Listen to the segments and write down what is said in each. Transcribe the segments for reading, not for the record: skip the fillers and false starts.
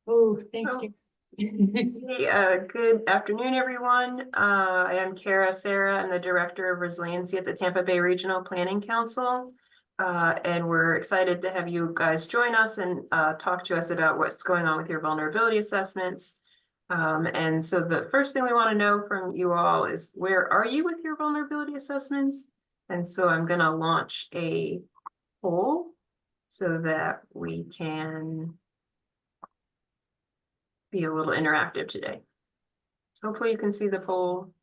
Oh, thanks. Oh. Hey, good afternoon, everyone. I am Kara Sarah. I'm the Director of Resiliency at the Tampa Bay Regional Planning Council. And we're excited to have you guys join us and talk to us about what's going on with your vulnerability assessments. And so the first thing we want to know from you all is, where are you with your vulnerability assessments? And so I'm going to launch a poll so that we can be a little interactive today. So hopefully you can see the poll.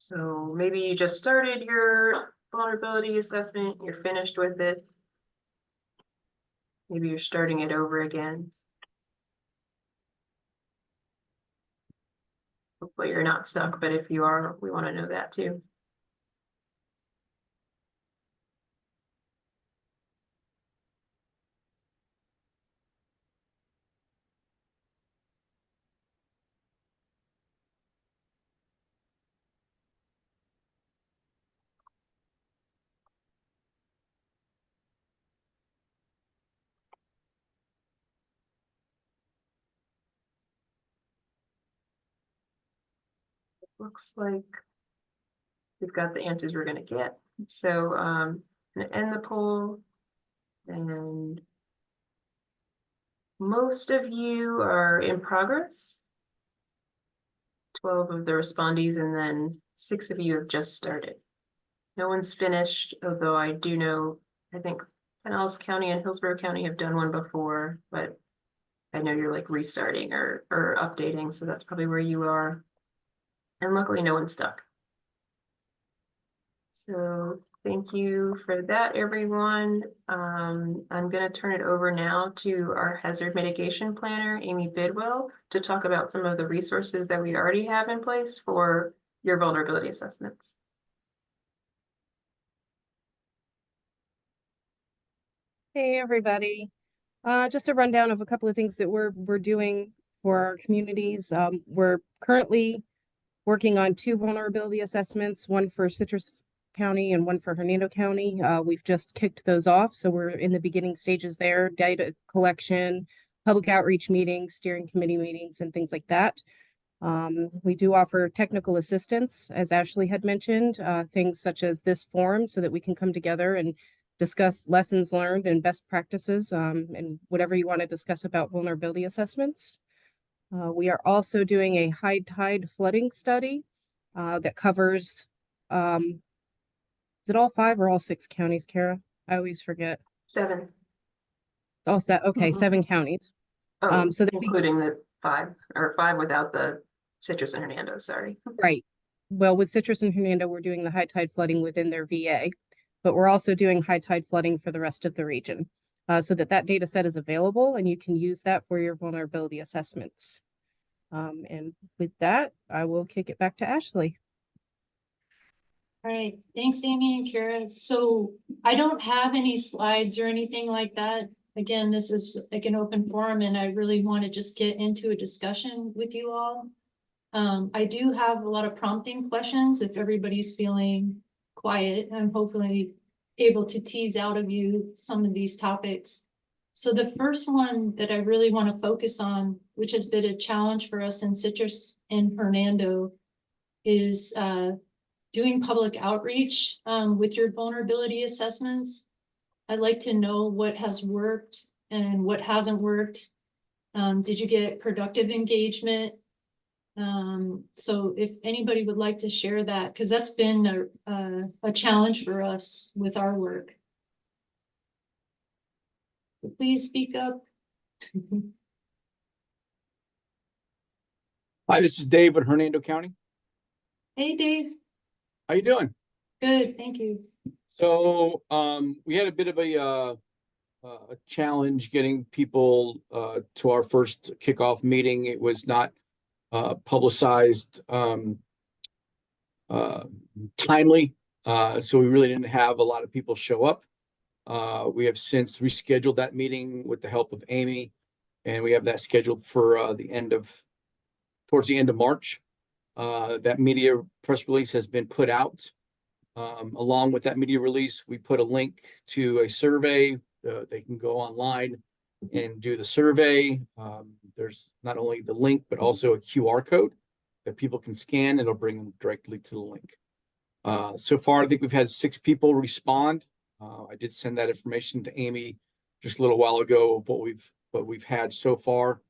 So maybe you just started your vulnerability assessment, you're finished with it. Maybe you're starting it over again. Hopefully you're not stuck, but if you are, we want to know that too. Looks like we've got the answers we're going to get. So I'm going to end the poll, and most of you are in progress. 12 of the respondees, and then 6 of you have just started. No one's finished, although I do know, I think Pinellas County and Hillsborough County have done one before, but I know you're like restarting or updating, so that's probably where you are. And luckily no one's stuck. So thank you for that, everyone. I'm going to turn it over now to our hazard mitigation planner, Amy Bidwell, to talk about some of the resources that we already have in place for your vulnerability assessments. Hey, everybody. Just a rundown of a couple of things that we're doing for our communities. We're currently working on 2 vulnerability assessments, one for Citrus County and one for Hernando County. We've just kicked those off, so we're in the beginning stages there, data collection, public outreach meetings, steering committee meetings, and things like that. We do offer technical assistance, as Ashley had mentioned, things such as this forum so that we can come together and discuss lessons learned and best practices, and whatever you want to discuss about vulnerability assessments. We are also doing a high tide flooding study that covers, is it all 5 or all 6 counties, Kara? I always forget. 7. It's all set. Okay, 7 counties. Oh, so that including the 5 without the Citrus and Hernando, sorry. Right. Well, with Citrus and Hernando, we're doing the high tide flooding within their VA, but we're also doing high tide flooding for the rest of the region, so that data set is available and you can use that for your vulnerability assessments. And with that, I will kick it back to Ashley. All right, thanks, Amy and Kara. So I don't have any slides or anything like that. Again, this is like an open forum, and I really want to just get into a discussion with you all. I do have a lot of prompting questions. If everybody's feeling quiet, I'm hopefully able to tease out of you some of these topics. So the first one that I really want to focus on, which has been a challenge for us in Citrus and Hernando, is doing public outreach with your vulnerability assessments. I'd like to know what has worked and what hasn't worked. Did you get productive engagement? So if anybody would like to share that, because that's been a challenge for us with our work. So please speak up. Hi, this is Dave at Hernando County. Hey, Dave. How you doing? Good, thank you. So we had a bit of a challenge getting people to our first kickoff meeting. It was not publicized timely, so we really didn't have a lot of people show up. We have since rescheduled that meeting with the help of Amy, and we have that scheduled for towards the end of March. That media press release has been put out. Along with that media release, we put a link to a survey. They can go online and do the survey. There's not only the link, but also a QR code that people can scan. It'll bring them directly to the link. So far, I think we've had 6 people respond. I did send that information to Amy just a little while ago of what we've had so far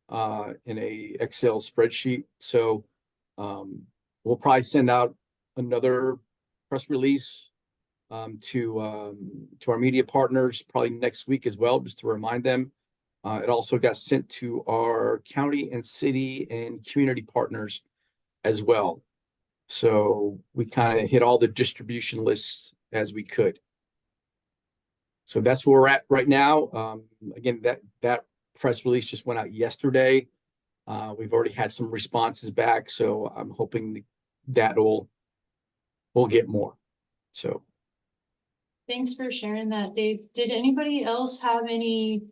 in a Excel spreadsheet. So we'll probably send out another press release to our media partners probably next week as well, just to remind them. It also got sent to our county and city and community partners as well. So we kind of hit all the distribution lists as we could. So that's where we're at right now. Again, that press release just went out yesterday. We've already had some responses back, so I'm hoping that we'll get more. So Thanks for sharing that, Dave. Did anybody else have any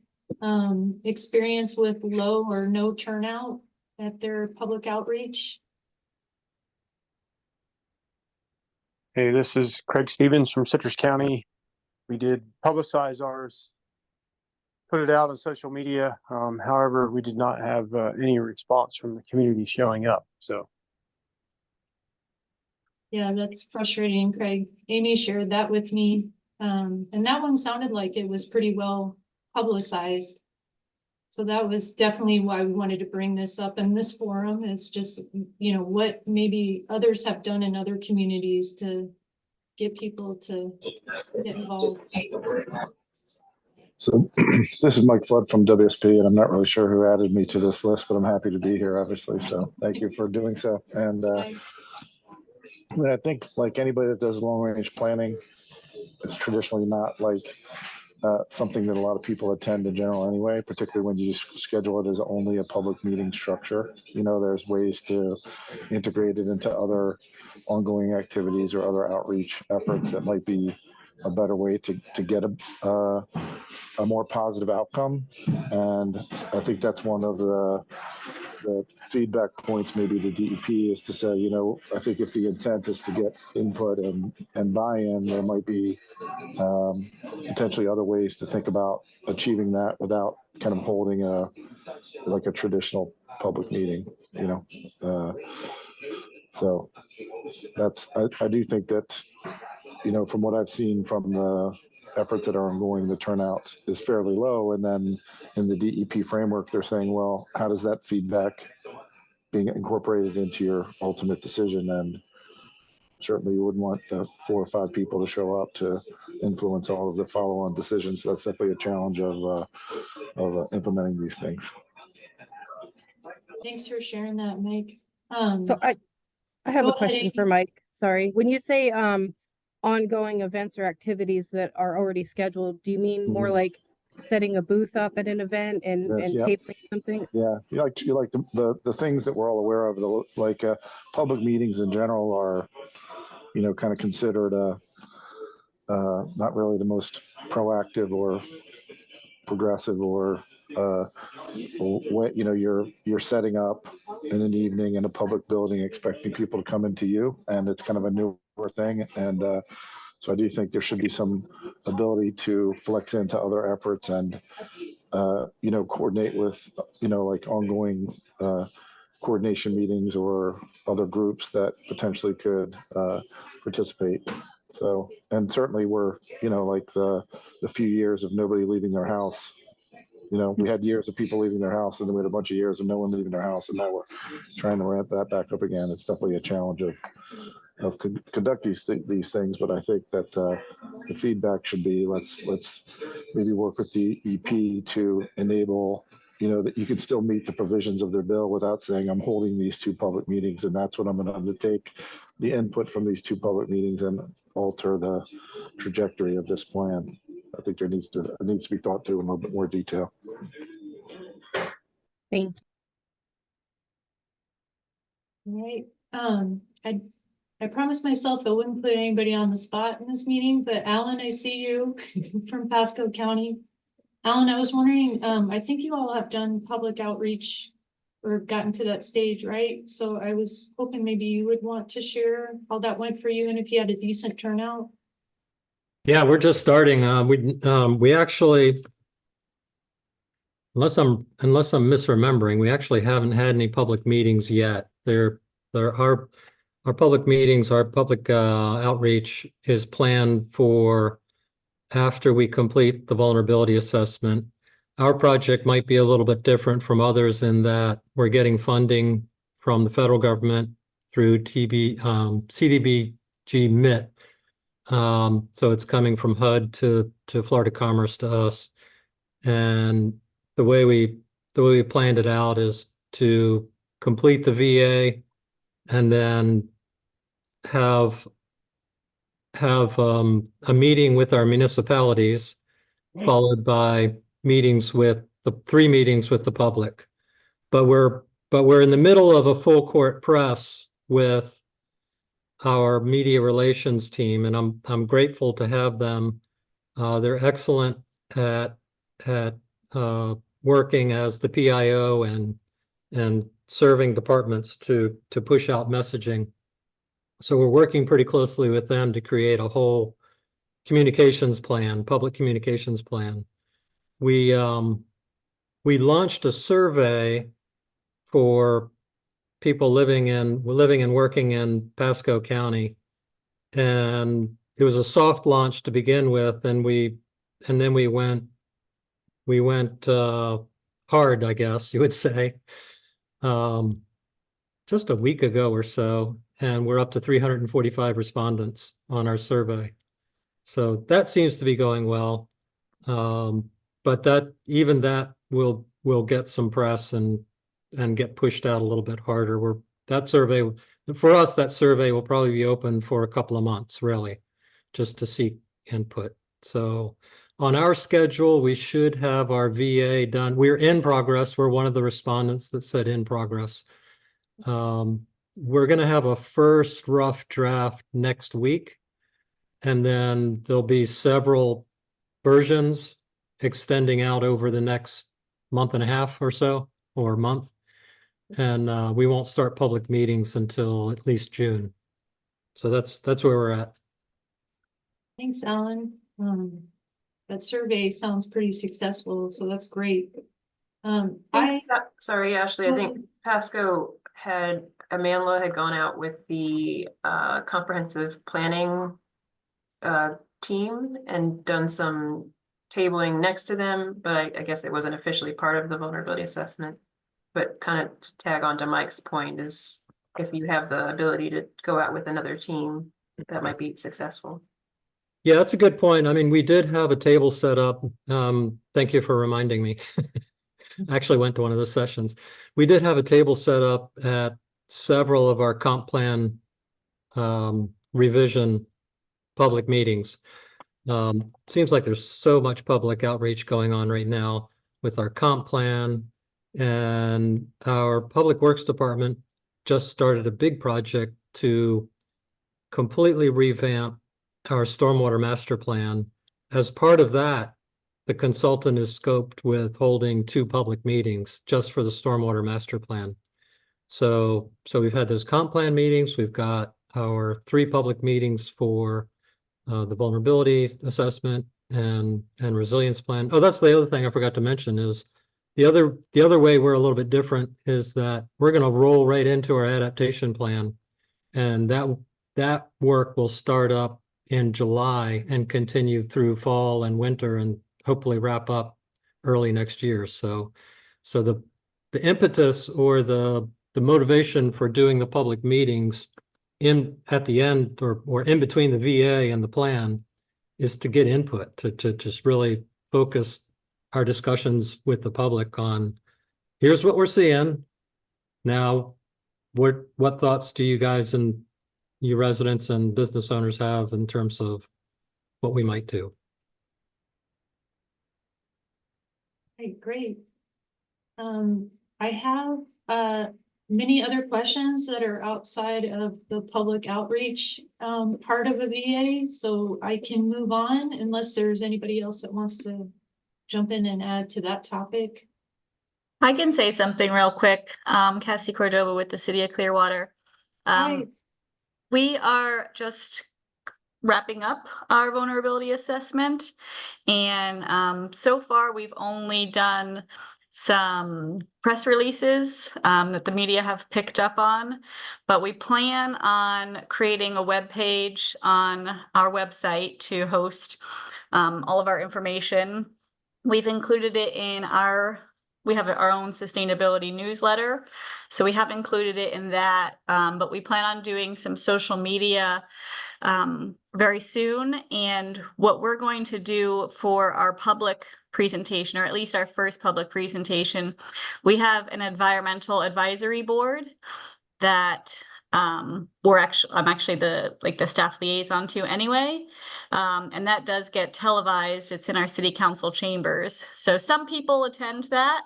experience with low or no turnout at their public outreach? Hey, this is Craig Stevens from Citrus County. We did publicize ours, put it out on social media. However, we did not have any response from the community showing up. So Yeah, that's frustrating, Craig. Amy shared that with me. And that one sounded like it was pretty well publicized. So that was definitely why we wanted to bring this up in this forum. It's just, you know, what maybe others have done in other communities to get people to get involved. So this is Mike Flood from WSP, and I'm not really sure who added me to this list, but I'm happy to be here, obviously. So thank you for doing so. And I mean, I think like anybody that does long range planning, it's traditionally not like something that a lot of people attend in general anyway, particularly when you schedule it as only a public meeting structure. You know, there's ways to integrate it into other ongoing activities or other outreach efforts that might be a better way to get a more positive outcome. And I think that's one of the feedback points, maybe the DEP, is to say, you know, I think if the intent is to get input and buy-in, there might be potentially other ways to think about achieving that without kind of holding like a traditional public meeting, you know. So I do think that, you know, from what I've seen from the efforts that are ongoing, the turnout is fairly low. And then in the DEP framework, they're saying, well, how does that feedback being incorporated into your ultimate decision? And certainly you wouldn't want 4 or 5 people to show up to influence all of the follow-on decisions. So that's definitely a challenge of implementing these things. Thanks for sharing that, Mike. So I have Go a ahead, question for Amy. Mike. Sorry. When you say ongoing events or activities that are already scheduled, do you mean more like setting a booth up at an event and Yes, yep. tabling something? Yeah, you like the things that we're all aware of. Like public meetings in general are, you know, kind of considered not really the most proactive or progressive or you know, you're setting up in an evening in a public building expecting people to come into you, and it's kind of a newer thing. And so I do think there should be some ability to flex into other efforts and you know, coordinate with, you know, like ongoing coordination meetings or other groups that potentially could participate. So, and certainly we're, you know, like the few years of nobody leaving their house. You know, we had years of people leaving their house, and then we had a bunch of years of no one leaving their house, and now we're trying to ramp that back up again. It's definitely a challenge of conduct these things, but I think that the feedback should be let's maybe work with the EP to enable, you know, that you can still meet the provisions of their bill without saying I'm holding these 2 public meetings, and that's what I'm going to undertake the input from these 2 public meetings and alter the trajectory of this plan. I think it needs to be thought through in a little bit more detail. Thank Right. I promised myself I wouldn't put anybody on the spot in this meeting, but Alan, I see you from Pasco County. Alan, I was wondering, I think you all have done public outreach or gotten to that stage, right? So I was hoping maybe you would want to share how that went for you and if you had a decent turnout. Yeah, we're just starting. We actually unless I'm misremembering, we actually haven't had any public meetings yet. There are our public meetings, our public outreach is planned for after we complete the vulnerability assessment. Our project might be a little bit different from others in that we're getting funding from the federal government through CDBG MIT. So it's coming from HUD to Florida Commerce to us. And the way we planned it out is to complete the VA and then have a meeting with our municipalities, followed by three meetings with the public. But we're in the middle of a full court press with our media relations team, and I'm grateful to have them. They're excellent at working as the PIO and serving departments to push out messaging. So we're working pretty closely with them to create a whole communications plan, public communications plan. We launched a survey for people living and working in Pasco County. And it was a soft launch to begin with, and then we went hard, I guess you would say, just a week ago or so, and we're up to 345 respondents on our survey. So that seems to be going well. But that will get some press and get pushed out a little bit harder. For us, that survey will probably be open for a couple of months, really, just to seek input. So on our schedule, we should have our VA done. We're in progress. We're one of the respondents that said in progress. We're going to have a first rough draft next week, and then there'll be several versions extending out over the next month and a half or so, or month. And we won't start public meetings until at least June. So that's where we're at. Thanks, Alan. That survey sounds pretty successful, so that's great. Sorry, Ashley, I think Pasco Amandla had gone out with the comprehensive planning team and done some tabling next to them, but I guess it wasn't officially part of the vulnerability assessment. But kind of to tag on to Mike's point is if you have the ability to go out with another team, that might be successful. Yeah, that's a good point. I mean, we did have a table set up. Thank you for reminding me. I actually went to one of those sessions. We did have a table set up at several of our comp plan revision public meetings. Seems like there's so much public outreach going on right now with our comp plan, and our public works department just started a big project to completely revamp our stormwater master plan. As part of that, the consultant is scoped with holding 2 public meetings just for the stormwater master plan. So we've had those comp plan meetings. We've got our 3 public meetings for the vulnerability assessment and resilience plan. Oh, that's the other thing I forgot to mention is the other way we're a little bit different is that we're going to roll right into our adaptation plan, and that work will start up in July and continue through fall and winter and hopefully wrap up early next year. So the impetus or the motivation for doing the public meetings at the end or in between the VA and the plan is to get input, to just really focus our discussions with the public on here's what we're seeing. Now, what thoughts do you guys and you residents and business owners have in terms of what we might do? Okay, great. I have many other questions that are outside of the public outreach part of a VA, so I can move on unless there's anybody else that wants to jump in and add to that topic. I can say something real quick. Cassie Cordova with the City of Clearwater. Hi. We are just wrapping up our vulnerability assessment, and so far we've only done some press releases that the media have picked up on, but we plan on creating a web page on our website to host all of our information. We've included it in we have our own sustainability newsletter, so we have included it in that, but we plan on doing some social media very soon. And what we're going to do for our public presentation, or at least our first public presentation, we have an environmental advisory board that I'm actually the staff liaison to anyway. And that does get televised. It's in our city council chambers. So some people attend that,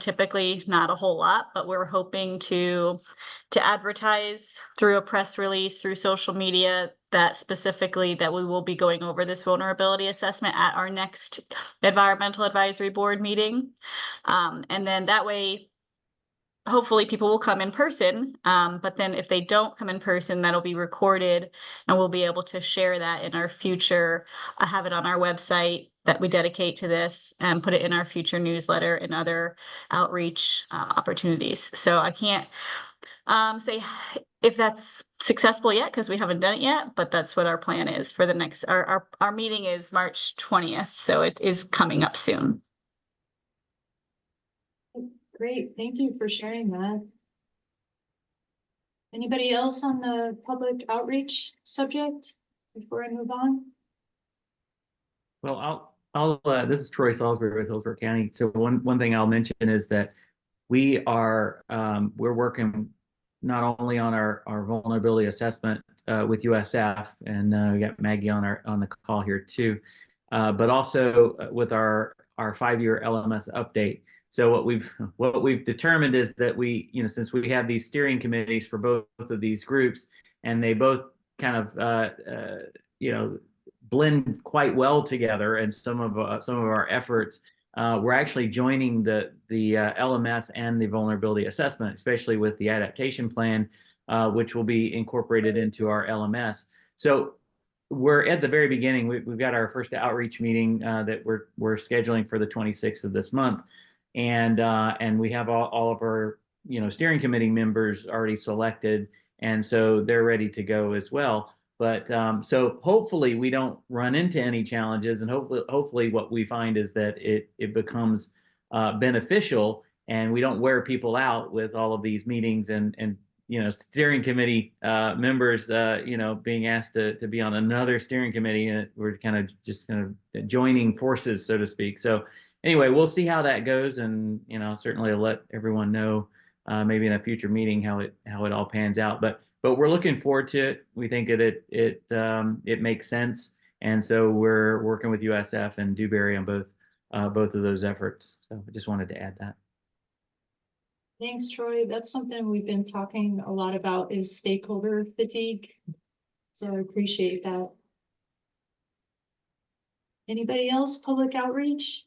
typically not a whole lot, but we're hoping to advertise through a press release, through social media, that specifically that we will be going over this vulnerability assessment at our next environmental advisory board meeting. And then that way, hopefully people will come in person, but then if they don't come in person, that'll be recorded and we'll be able to share that in our future. I have it on our website that we dedicate to this and put it in our future newsletter and other outreach opportunities. So I can't say if that's successful yet, because we haven't done it yet, but that's what our plan is for the next, our meeting is March 20th. So it is coming up soon. Great, thank you for sharing that. Anybody else on the public outreach subject before I move on? Well, this is Troy Salisbury with Hillsborough County. So one thing I'll mention is that we're working not only on our vulnerability assessment with USF, and we got Maggie on the call here too, but also with our 5-year LMS update. So what we've determined is that since we have these steering committees for both of these groups, and they both kind of blend quite well together, and some of our efforts, we're actually joining the LMS and the vulnerability assessment, especially with the adaptation plan, which will be incorporated into our LMS. So we're at the very beginning. We've got our first outreach meeting that we're scheduling for the 26th of this month. And we have all of our steering committee members already selected, and so they're ready to go as well. But so hopefully we don't run into any challenges, and hopefully what we find is that it becomes beneficial, and we don't wear people out with all of these meetings and steering committee members being asked to be on another steering committee, and we're kind of joining forces, so to speak. So anyway, we'll see how that goes, and certainly I'll let everyone know maybe in a future meeting how it all pans out. But we're looking forward to it. We think that it makes sense, and so we're working with USF and Dewberry on both of those efforts. So I just wanted to add that. Thanks, Troy. That's something we've been talking a lot about, is stakeholder fatigue. So I appreciate that. Anybody else, public outreach?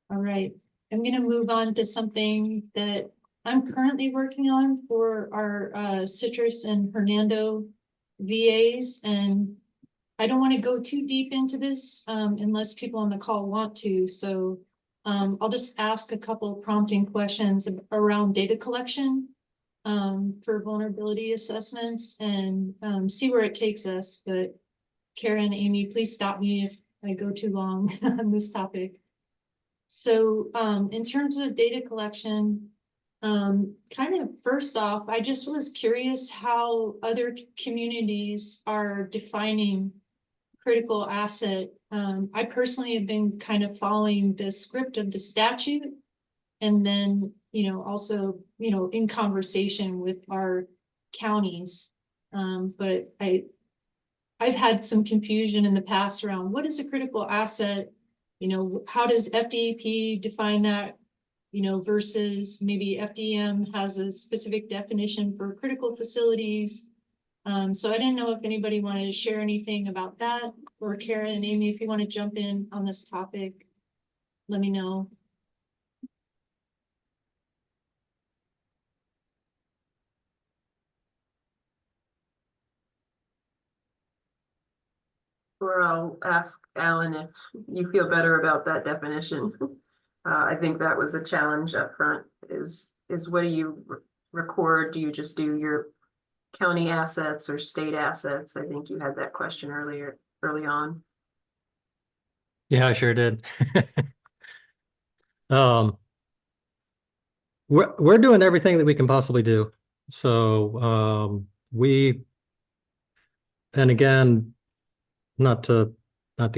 All right, I'm going to move on to something that I'm currently working on for our Citrus and Hernando VAs. And I don't want to go too deep into this unless people on the call want to. So I'll just ask a couple of prompting questions around data collection for vulnerability assessments and see where it takes us. But Karen, Amy, please stop me if I go too long on this topic. So in terms of data collection, kind of first off, I just was curious how other communities are defining critical asset. I personally have been kind of following the script of the statute, and then, also, in conversation with our counties. But I've had some confusion in the past around what is a critical asset. How does FDEP define that, versus maybe FDM has a specific definition for critical facilities. So I didn't know if anybody wanted to share anything about that, or Karen and Amy, if you want to jump in on this topic, let me know. Or I'll ask Alan if you feel better about that definition. I think that was a challenge up front is what do you record? Do you just do your county assets or state assets? I think you had that question early on. Yeah, I sure did. Um, we're doing everything that we can possibly do. So and again, not to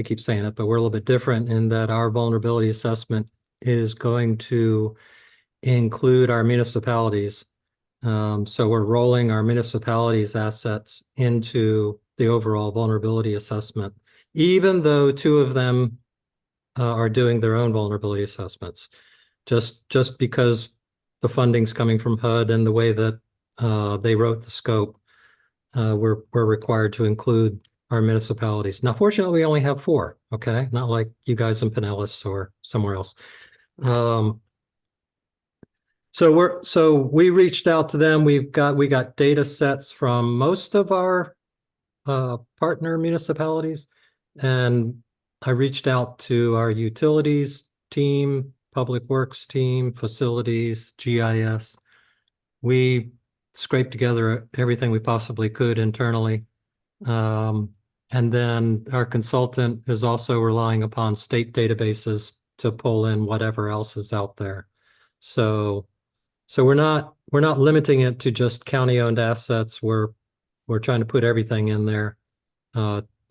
keep saying it, but we're a little bit different in that our vulnerability assessment is going to include our municipalities. So we're rolling our municipalities' assets into the overall vulnerability assessment, even though two of them are doing their own vulnerability assessments. Just because the funding's coming from HUD and the way that they wrote the scope, we're required to include our municipalities. Now, fortunately, we only have 4, okay? Not like you guys in Pinellas or somewhere else. So we reached out to them. We got data sets from most of our partner municipalities, and I reached out to our utilities team, public works team, facilities, GIS. We scraped together everything we possibly could internally. And then our consultant is also relying upon state databases to pull in whatever else is out there. So we're not limiting it to just county-owned assets. We're trying to put everything in there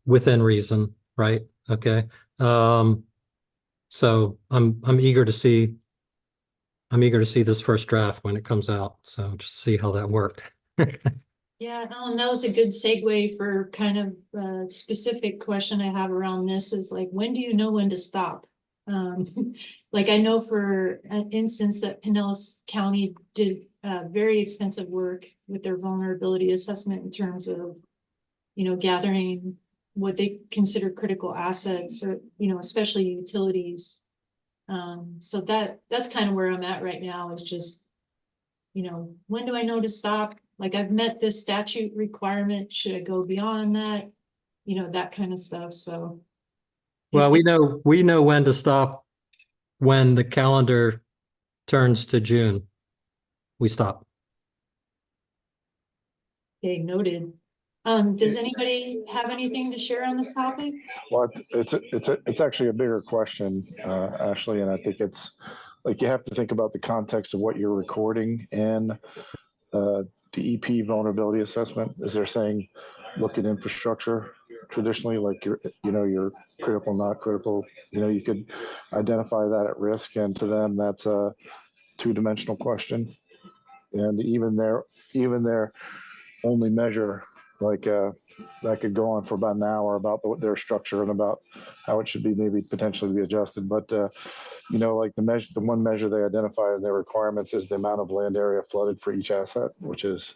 within reason, right? Okay. So I'm eager to see this first draft when it comes out. So just see how that worked. Yeah, that was a good segue for kind of a specific question I have around this is like, when do you know when to stop? Like I know for an instance that Pinellas County did very extensive work with their vulnerability assessment in terms of, gathering what they consider critical assets or, especially utilities. So that's kind of where I'm at right now is just, when do I know to stop? Like I've met this statute requirement. Should I go beyond that? That kind of stuff. So. Well, we know when to stop. When the calendar turns to June, we stop. Okay, noted. Does anybody have anything to share on this topic? Well, it's actually a bigger question, Ashley, and I think it's like you have to think about the context of what you're recording in DEP vulnerability assessment. Is they're saying look at infrastructure traditionally, like your critical, not critical. You could identify that at risk, and to them that's a 2-dimensional question. And even their only measure like that could go on for about an hour about their structure and about how it should be maybe potentially be adjusted. But like the one measure they identify in their requirements is the amount of land area flooded for each asset, which is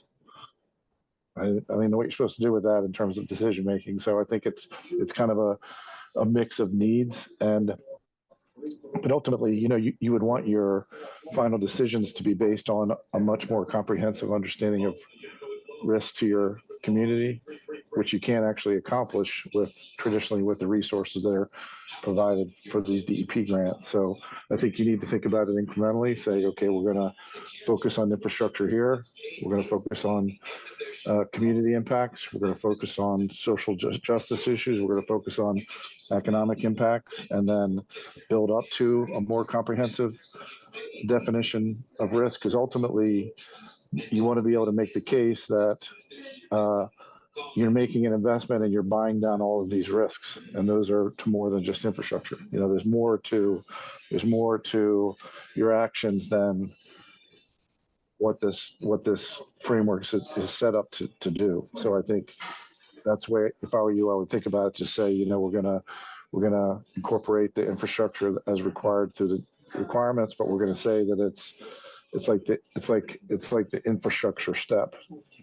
I mean what you're supposed to do with that in terms of decision making. So I think it's kind of a mix of needs, but ultimately, you would want your final decisions to be based on a much more comprehensive understanding of risk to your community, which you can't actually accomplish traditionally with the resources that are provided for these DEP grants. So I think you need to think about it incrementally, say, okay, we're going to focus on infrastructure here. We're going to focus on community impacts. We're going to focus on social justice issues. We're going to focus on economic impacts, and then build up to a more comprehensive definition of risk, because ultimately you want to be able to make the case that you're making an investment and you're buying down all of these risks, and those are to more than just infrastructure. There's more to your actions than what this framework is set up to do. So I think that's where, if I were you, I would think about it, just say, we're gonna incorporate the infrastructure as required through the requirements, but we're gonna say that it's like the infrastructure step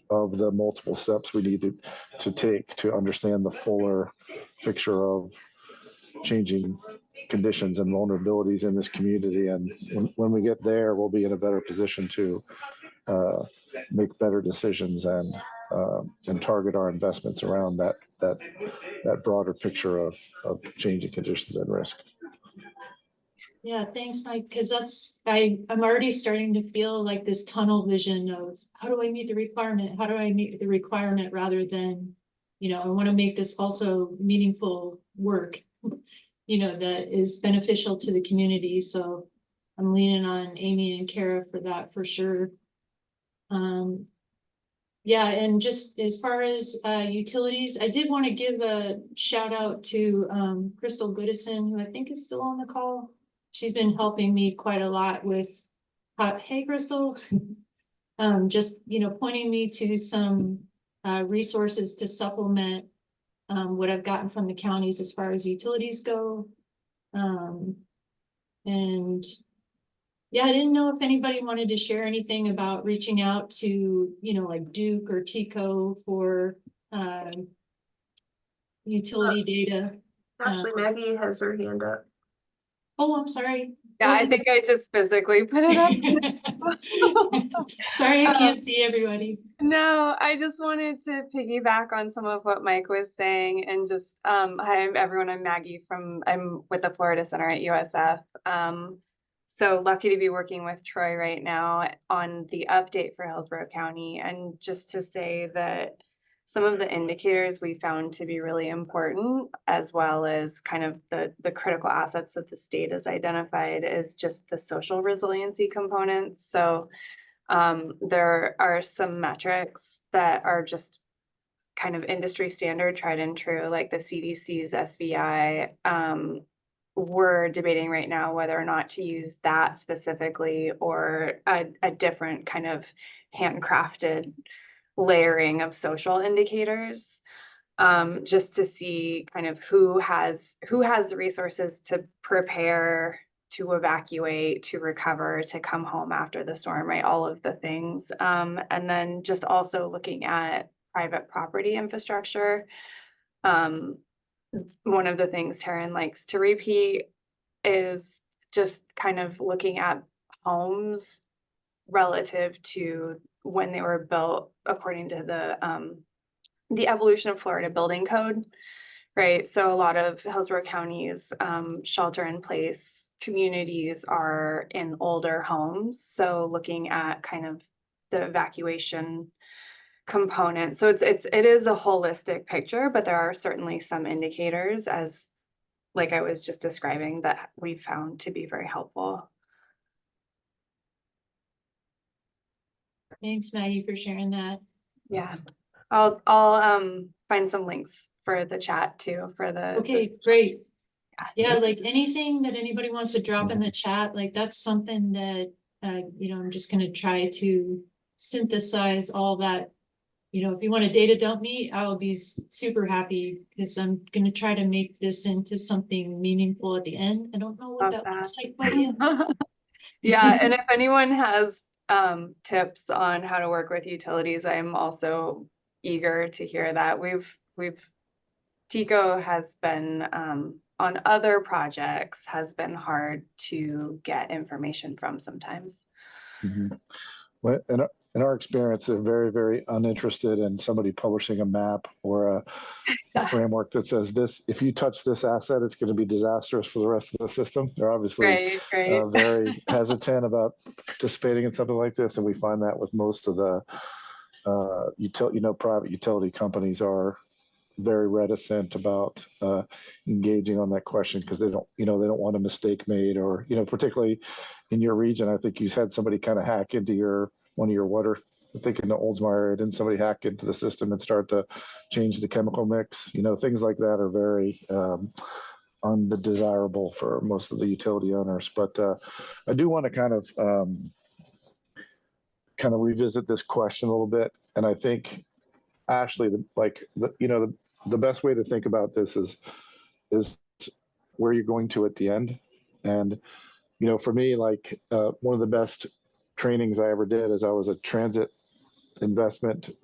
of the multiple steps we need to take to understand the fuller picture of changing conditions and vulnerabilities in this community. And when we get there, we'll be in a better position to make better decisions and target our investments around that that broader picture of changing conditions and risk. Yeah, thanks, Mike, because I'm already starting to feel like this tunnel vision of how do I meet the requirement? How do I meet the requirement rather than, I want to make this also meaningful work, that is beneficial to the community. So I'm leaning on Amy and Kara for that for sure. Yeah, and just as far as utilities, I did want to give a shout out to Crystal Goodison, who I think is still on the call. She's been helping me quite a lot with, hey, Crystal, just, pointing me to some resources to supplement what I've gotten from the counties as far as utilities go. And yeah, I didn't know if anybody wanted to share anything about reaching out to, like Duke or Tico for utility data. Ashley, Maggie has her hand up. Oh, I'm sorry. Yeah, I think I just physically put it up. Sorry, I can't see everybody. No, I just wanted to piggyback on some of what Mike was saying and just, hi everyone, I'm Maggie I'm with the Florida Center at USF. So lucky to be working with Troy right now on the update for Hillsborough County, and just to say that some of the indicators we found to be really important, as well as kind of the critical assets that the state has identified, is just the social resiliency components. So there are some metrics that are just kind of industry standard, tried and true, like the CDC's SVI. We're debating right now whether or not to use that specifically or a different kind of handcrafted layering of social indicators, just to see kind of who has the resources to prepare, to evacuate, to recover, to come home after the storm, right? All of the things. And then just also looking at private property infrastructure. One of the things Taryn likes to repeat is just kind of looking at homes relative to when they were built according to the evolution of Florida building code, right? So a lot of Hillsborough County's shelter in place communities are in older homes. So looking at kind of the evacuation component. So it is a holistic picture, but there are certainly some indicators, as like I was just describing, that we found to be very helpful. Thanks, Maggie, for sharing that. Yeah, I'll find some links for the chat too for the. Okay, great. Yeah, like anything that anybody wants to drop in the chat, like that's something that I'm just gonna try to synthesize all that. If you want to data dump me, I will be super happy, because I'm gonna try to make this into something meaningful at the end. I don't know what that looks like quite yet. Yeah, and if anyone has tips on how to work with utilities, I'm also eager to hear that. Tico has been on other projects has been hard to get information from sometimes. Mm-hmm. Well, in our experience, they're very, very uninterested in somebody publishing a map or a framework that says this, if you touch this asset, it's going to be disastrous for the rest of the system. They're obviously right. Very hesitant about participating in something like this. And we find that with most of the private utility companies are very reticent about engaging on that question, because they don't want a mistake made, or, particularly in your region. I think you had somebody kind of hack into one of your water, I think in the Oldsmar area, didn't somebody hack into the system and start to change the chemical mix? Things like that are very undesirable for most of the utility owners. But I do want to kind of revisit this question a little bit. And I think, Ashley, the best way to think about this is where you're going to at the end. And, for me, like one of the best trainings I ever did is I was a transit investment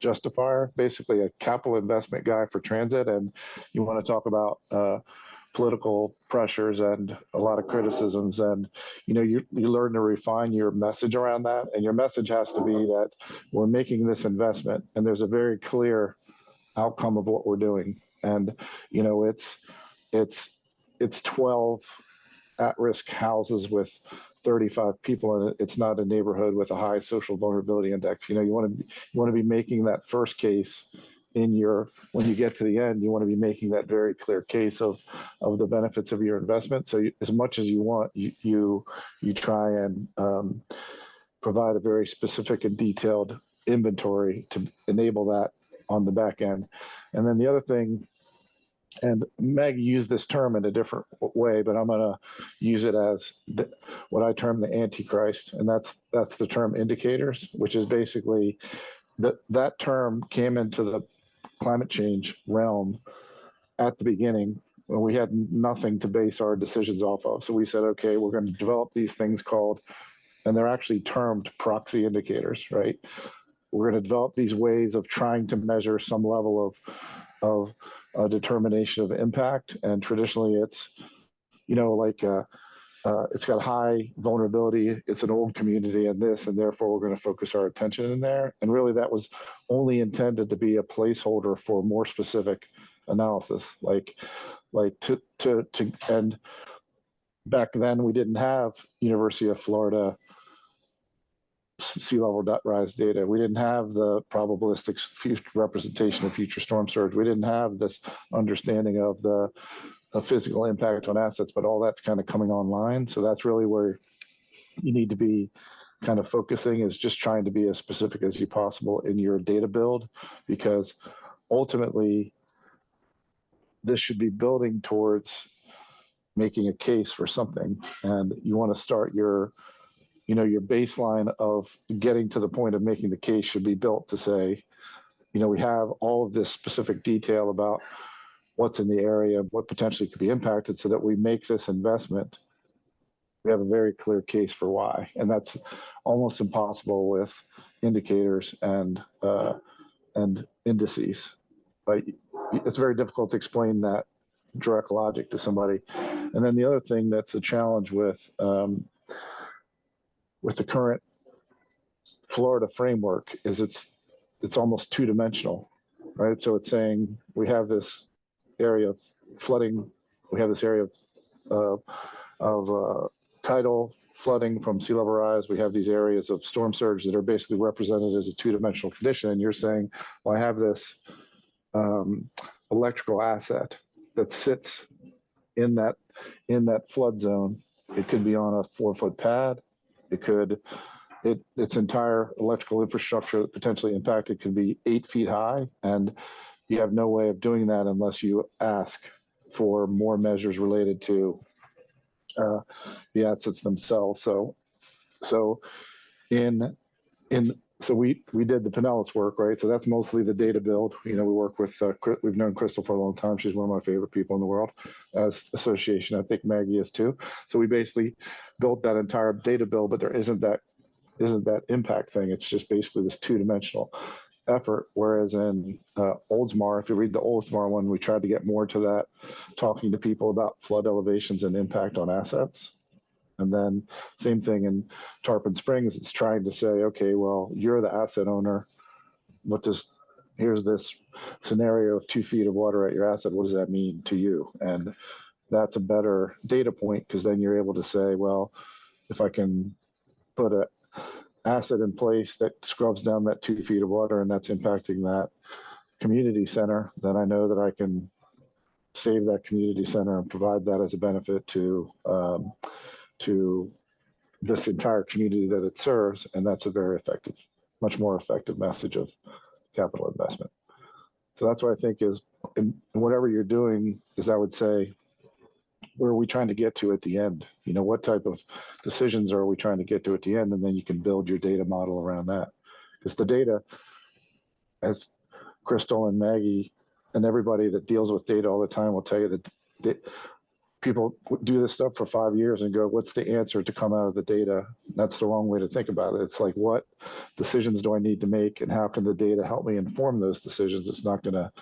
justifier, basically a capital investment guy for transit. And you want to talk about political pressures and a lot of criticisms, and you learn to refine your message around that. And your message has to be that we're making this investment, and there's a very clear outcome of what we're doing. And, you know, it's 12 at-risk houses with 35 people in it. It's not a neighborhood with a high social vulnerability index. You know, you want to be making that first case in your, when you get to the end, you want to be making that very clear case of the benefits of your investment. So as much as you want, you try and provide a very specific and detailed inventory to enable that on the back end. And then the other thing, and Maggie used this term in a different way, but I'm going to use it as what I term the Antichrist, and that's the term indicators, which is basically that term came into the climate change realm at the beginning when we had nothing to base our decisions off of. So we said, okay, we're going to develop these things called, and they're actually termed proxy indicators, right? We're going to develop these ways of trying to measure some level of a determination of impact. And traditionally it's, you know, like it's got high vulnerability, it's an old community and this, and therefore we're going to focus our attention in there. And really that was only intended to be a placeholder for more specific analysis, like to and back then we didn't have University of Florida sea level rise data. We didn't have the probabilistic representation of future storm surge. We didn't have this understanding of the physical impact on assets, but all that's kind of coming online. So that's really where you need to be kind of focusing, is just trying to be as specific as you possible in your data build, because ultimately this should be building towards making a case for something. And you want to start your, you know, your baseline of getting to the point of making the case should be built to say, you know, we have all of this specific detail about what's in the area, what potentially could be impacted, so that we make this investment. We have a very clear case for why. And that's almost impossible with indicators and indices. But it's very difficult to explain that direct logic to somebody. And then the other thing that's a challenge with the current Florida framework is it's almost two-dimensional, right? So it's saying we have this area of flooding, we have this area of tidal flooding from sea level rise, we have these areas of storm surge that are basically represented as a two-dimensional condition. And you're saying, well, I have this electrical asset that sits in that flood zone. It could be on a 4-foot pad. Its entire electrical infrastructure potentially impacted could be 8 feet high, and you have no way of doing that unless you ask for more measures related to the assets themselves. So we did the Pinellas work, right? So that's mostly the data build. You know, we work with we've known Crystal for a long time. She's one of my favorite people in the world as association. I think Maggie is too. So we basically built that entire data build, but there isn't that impact thing. It's just basically this two-dimensional effort. Whereas in Oldsmar, if you read the Oldsmar one, we tried to get more to that, talking to people about flood elevations and impact on assets. And then same thing in Tarpon Springs, it's trying to say, okay, well, you're the asset owner. Here's this scenario of 2 feet of water at your asset. What does that mean to you? And that's a better data point, because then you're able to say, well, if I can put an asset in place that scrubs down that 2 feet of water and that's impacting that community center, then I know that I can save that community center and provide that as a benefit to this entire community that it serves. And that's a very effective, much more effective message of capital investment. So that's what I think is, in whatever you're doing, is I would say, where are we trying to get to at the end? You know, what type of decisions are we trying to get to at the end? And then you can build your data model around that. Because the data, as Crystal and Maggie and everybody that deals with data all the time will tell you that people do this stuff for 5 years and go, what's the answer to come out of the data? That's the wrong way to think about it. It's like, what decisions do I need to make, and how can the data help me inform those decisions? It's not gonna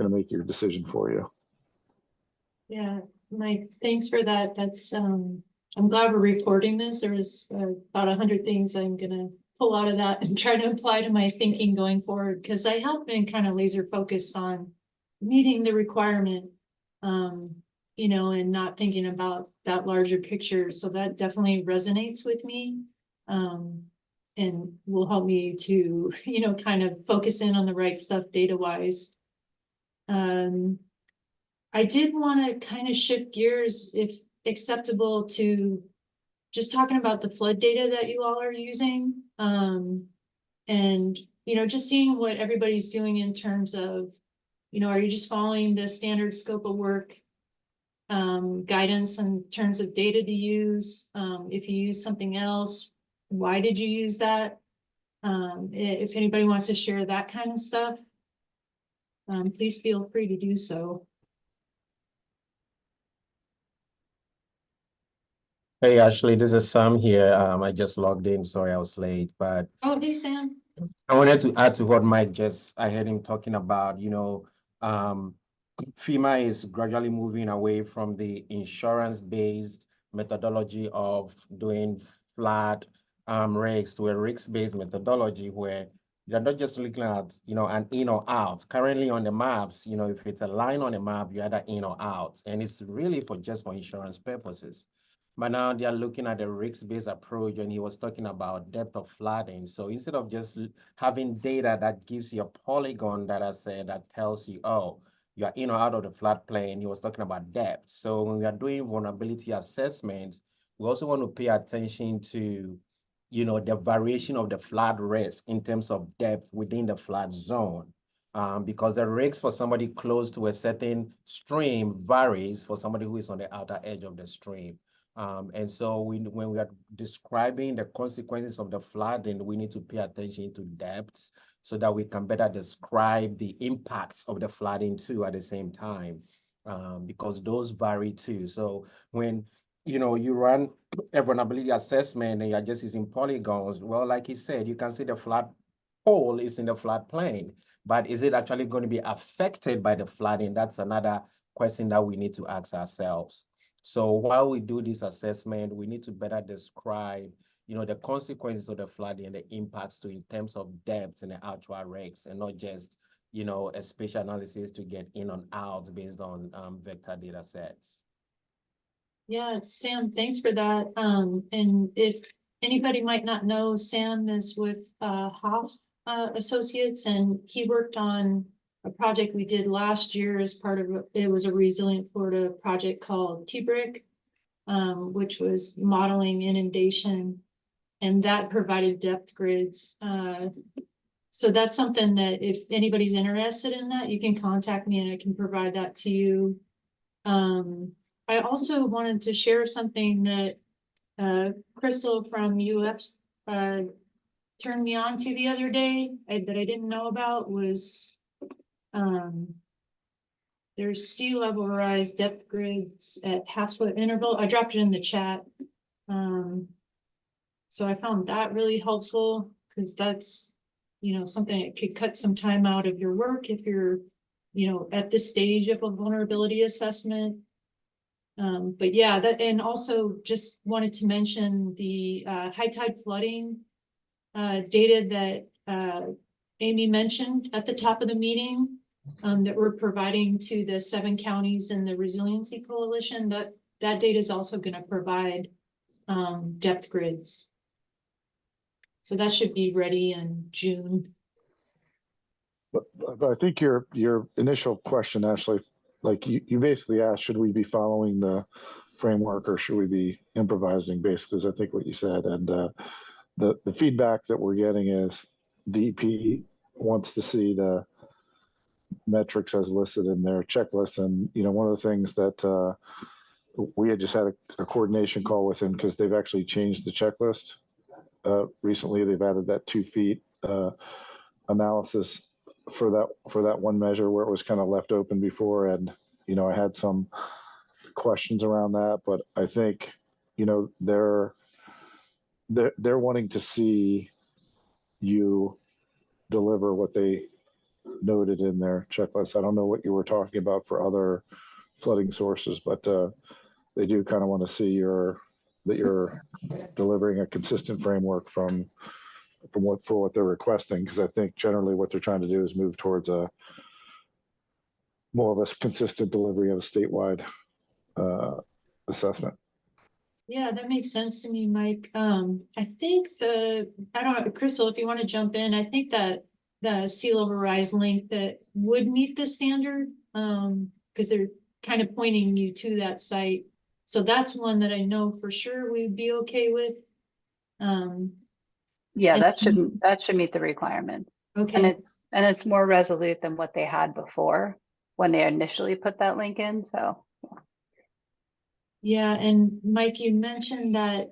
make your decision for you. Yeah, Mike, thanks for that. That's I'm glad we're reporting this. There was about 100 things I'm gonna pull out of that and try to apply to my thinking going forward, because I have been kind of laser focused on meeting the requirement, you know, and not thinking about that larger picture. So that definitely resonates with me. And will help me to, you know, kind of focus in on the right stuff data wise. I did want to kind of shift gears, if acceptable, to just talking about the flood data that you all are using. And, you know, just seeing what everybody's doing in terms of, you know, are you just following the standard scope of work guidance in terms of data to use? If you use something else, why did you use that? If anybody wants to share that kind of stuff, please feel free to do so. Hey, Ashley, this is Sam here. I just logged in, sorry I was late, but Oh, hey, Sam. I wanted to add to what Mike I heard him talking about, FEMA is gradually moving away from the insurance-based methodology of doing flat rigs to a rigs-based methodology where you're not just looking at, an in or out. Currently on the maps, if it's a line on a map, you're either in or out, and it's really just for insurance purposes. But now they are looking at a risk-based approach, and he was talking about depth of flooding. So instead of just having data that gives you a polygon that tells you, oh, you are in or out of the floodplain, he was talking about depth. So when we are doing vulnerability assessment, we also want to pay attention to, the variation of the flood risk in terms of depth within the flood zone. Because the risk for somebody close to a certain stream varies for somebody who is on the outer edge of the stream. And so when we are describing the consequences of the flooding, we need to pay attention to depths so that we can better describe the impacts of the flooding too at the same time, because those vary too. So when you run a vulnerability assessment and you're just using polygons, well, like he said, you can see the flood hole is in the floodplain, but is it actually going to be affected by the flooding? That's another question that we need to ask ourselves. So while we do this assessment, we need to better describe, the consequences of the flooding and the impacts in terms of depth and the actual risks, and not just, a spatial analysis to get in and out based on vector data sets. Yeah, Sam, thanks for that. And if anybody might not know, Sam is with Hoff Associates, and he worked on a project we did last year as part of it was a Resilient Florida project called T-Brick, which was modeling inundation, and that provided depth grids. So that's something that if anybody's interested in that, you can contact me and I can provide that to you. I also wanted to share something that Crystal from UF turned me on to the other day that I didn't know about was there's sea level rise depth grids at half-foot interval. I dropped it in the chat. So I found that really helpful because that's, something that could cut some time out of your work if you're, at this stage of a vulnerability assessment. But yeah, and also just wanted to mention the high tide flooding data that Amy mentioned at the top of the meeting, that we're providing to the 7 counties in the Resiliency Coalition. That data is also going to provide depth grids. So that should be ready in June. But I think your initial question, Ashley, like you basically asked, should we be following the framework or should we be improvising, basically, is I think what you said. And the feedback that we're getting is DEP wants to see the metrics as listed in their checklist. And, one of the things that we had just had a coordination call with them because they've actually changed the checklist. Recently, they've added that 2 feet analysis for that one measure where it was kind of left open before. And, I had some questions around that, but I think, they're wanting to see you deliver what they noted in their checklist. I don't know what you were talking about for other flooding sources, but they do kind of want to see that you're delivering a consistent framework from for what they're requesting, because I think generally what they're trying to do is move towards a more of a consistent delivery of a statewide assessment. Yeah, that makes sense to me, Mike. I think I don't know, Crystal, if you want to jump in, I think that the sea level rise link that would meet the standard, because they're kind of pointing you to that site. So that's one that I know for sure we'd be okay with. Yeah, And- that should meet the requirements. And Okay, it's more resolute than what they had before when they initially put that link in, so. yeah, and Mike, you mentioned that,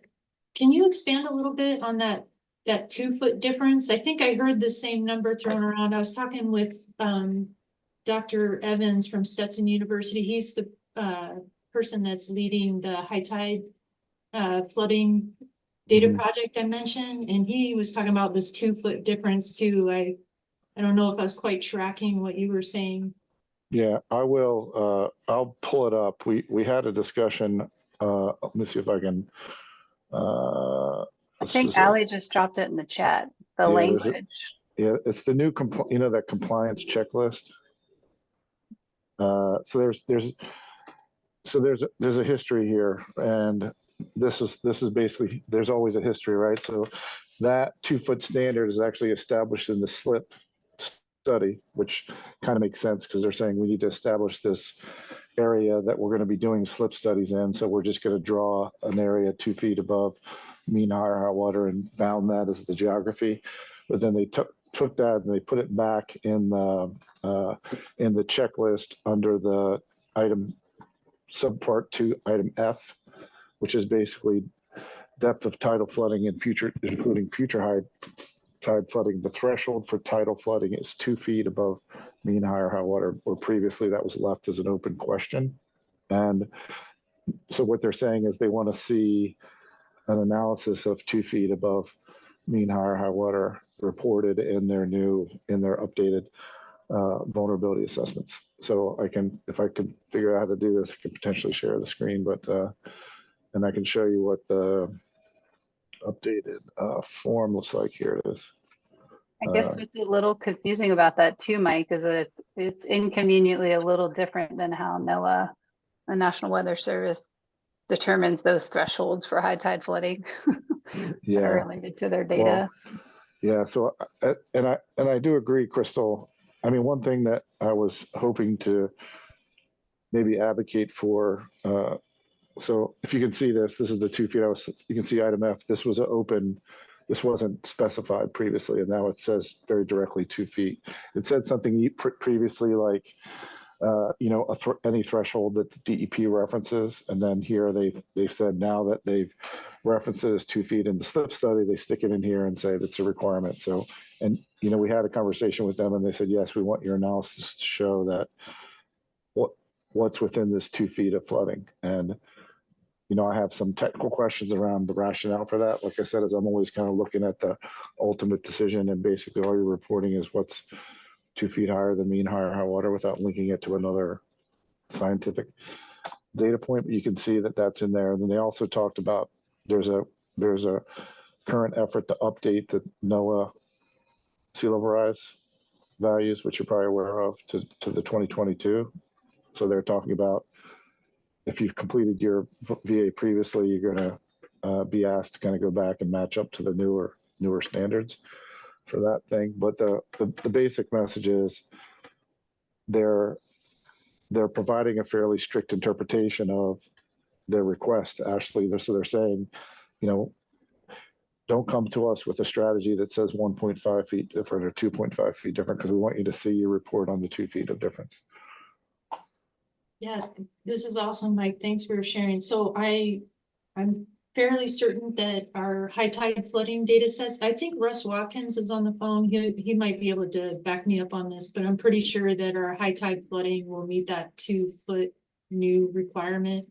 can you expand a little bit on that 2-foot difference? I think I heard the same number thrown around. I was talking with Dr. Evans from Stetson University. He's the person that's leading the high tide flooding data Mhm. project I mentioned, and he was talking about this 2-foot difference too. I don't know if I was quite tracking what you were saying. Yeah, I will. I'll pull it up. We had a discussion. Let me see if I can. I This think is Ally just dropped it in the chat, the Yeah, there's a- language. Yeah, it's the new that compliance checklist. So there's a history here, and this is basically, there's always a history, right? So that 2-foot standard is actually established in the SLIP study, which kind of makes sense because they're saying we need to establish this area that we're going to be doing slip studies in. So we're just going to draw an area 2 feet above mean high water and bound that as the geography. But then they took that and they put it back in the checklist under the item subpart 2, item F, which is basically depth of tidal flooding in future, including future high tide flooding. The threshold for tidal flooding is 2 feet above mean high water, or previously that was left as an open question. And so what they're saying is they want to see an analysis of 2 feet above mean high water reported in their updated vulnerability assessments. So if I can figure out how to do this, I could potentially share the screen, and I can show you what the updated form looks like. Here it is. I guess what's a little confusing about that too, Mike, is that it's inconveniently a little different than how NOAA, the National Weather Service, determines those thresholds for high tide flooding that Yeah. are related to their data. Yeah. So, and I do agree, Crystal. I mean, one thing that I was hoping to maybe advocate for. So if you can see this is the 2 feet. You can see item F. This was an open. This wasn't specified previously, and now it says very directly 2 feet. It said something previously like, any threshold that the DEP references, and then here they've said now that they've referenced it as 2 feet in the SLIP study, they stick it in here and say that's a requirement. So, and we had a conversation with them, and they said, yes, we want your analysis to show that what's within this 2 feet of flooding. And I have some technical questions around the rationale for that. Like I said, as I'm always kind of looking at the ultimate decision, and basically all you're reporting is what's 2 feet higher than mean high water without linking it to another scientific data point. But you can see that that's in there. And then they also talked about there's a current effort to update the NOAA sea level rise values, which you're probably aware of, to the 2022. So they're talking about if you've completed your VA previously, you're going to be asked to kind of go back and match up to the newer standards for that thing. But the basic message is they're providing a fairly strict interpretation of their request. Actually, so they're saying, don't come to us with a strategy that says 1.5 feet different or 2.5 feet different, because we want you to see your report on the 2 feet of difference. Yeah, this is awesome, Mike. Thanks for sharing. So I'm fairly certain that our high tide flooding data sets, I think Russ Watkins is on the phone. He might be able to back me up on this, but I'm pretty sure that our high tide flooding will meet that 2-foot new requirement.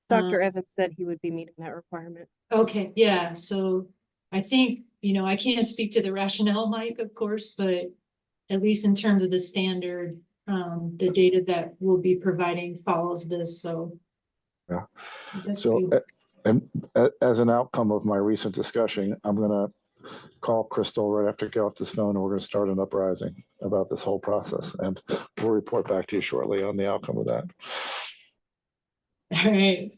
Dr. Evans said he would be meeting that requirement. Okay, yeah, so I think, I can't speak to the rationale, Mike, of course, but at least in terms of the standard, the data that we'll be providing follows this, so. Yeah. That's So, good. and as an outcome of my recent discussion, I'm going to call Crystal right after I get off this phone, and we're going to start an uprising about this whole process, and we'll report back to you shortly on the outcome of that. All right,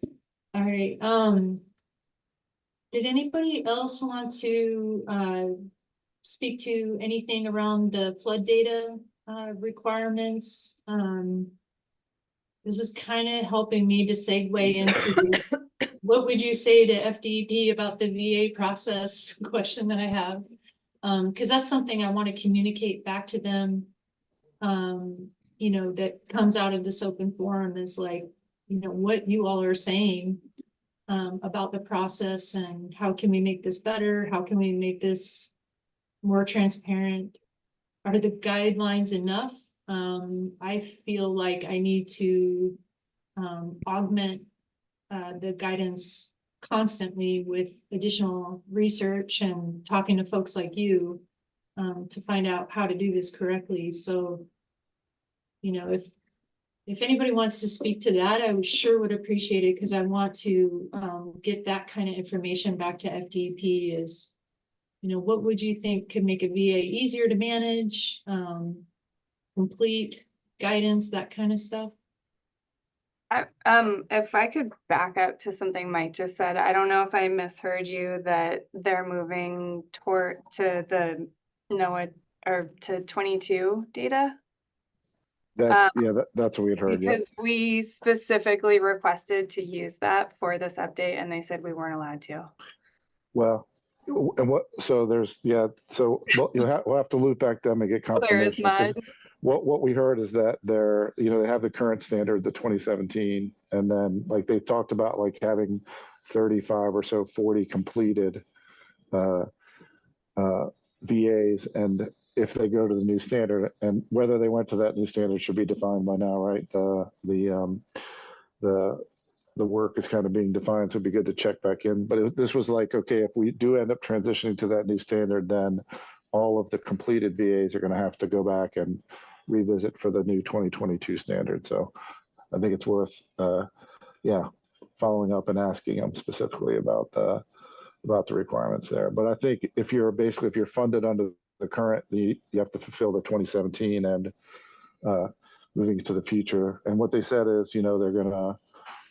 all right. Did anybody else want to speak to anything around the flood data requirements? This is kind of helping me to segue into what would you say to FDEP about the VA process question that I have? Because that's something I want to communicate back to them. You know, that comes out of this open forum is like, you know, what you all are saying about the process and how can we make this better? How can we make this more transparent? Are the guidelines enough? I feel like I need to augment the guidance constantly with additional research and talking to folks like you to find out how to do this correctly. So, you know, if anybody wants to speak to that, I sure would appreciate it, because I want to get that kind of information back to FDEP. Is, you know, what would you think could make a VA easier to manage, complete guidance, that kind of stuff? If I could back up to something Mike just said, I don't know if I misheard you that they're moving toward to the NOAA or to 22 data. That's that's what we had heard. Yeah. Because we specifically requested to use that for this update, and they said we weren't allowed to. Well, and what? So there's So we'll have to loop back them and get confirmation. There is mud. What we heard is that they're, you know, they have the current standard, the 2017, and then like they talked about like having 35 or so 40 completed VAs, and if they go to the new standard, and whether they went to that new standard should be defined by now, right? The work is kind of being defined, so it'd be good to check back in. But this was like, okay, if we do end up transitioning to that new standard, then all of the completed VAs are going to have to go back and revisit for the new 2022 standard. So I think it's worth, following up and asking them specifically about the requirements there. But I think if you're funded under the current, you have to fulfill the 2017 and moving to the future. And what they said is, you know, they're going to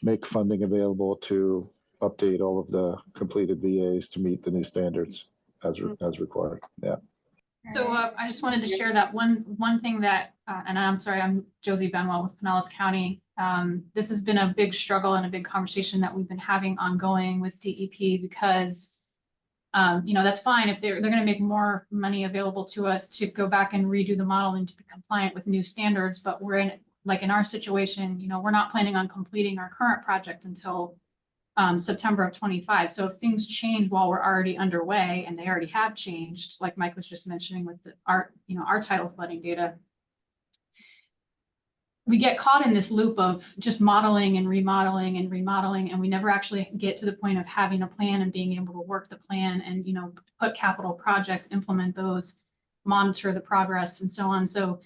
make funding available to update all of the completed VAs to meet the new standards as required. Yeah. So I just wanted to share that one thing that, and I'm sorry, I'm Josie Benwell with Pinellas County. This has been a big struggle and a big conversation that we've been having ongoing with DEP, because you know, that's fine if they're going to make more money available to us to go back and redo the model and to be compliant with new standards. But we're in our situation, you know, we're not planning on completing our current project until September of 25. So if things change while we're already underway, and they already have changed, like Mike was just mentioning with our tidal flooding data, we get caught in this loop of just modeling and remodeling and remodeling, and we never actually get to the point of having a plan and being able to work the plan and, you know, put capital projects, implement those, monitor the progress, and so on. So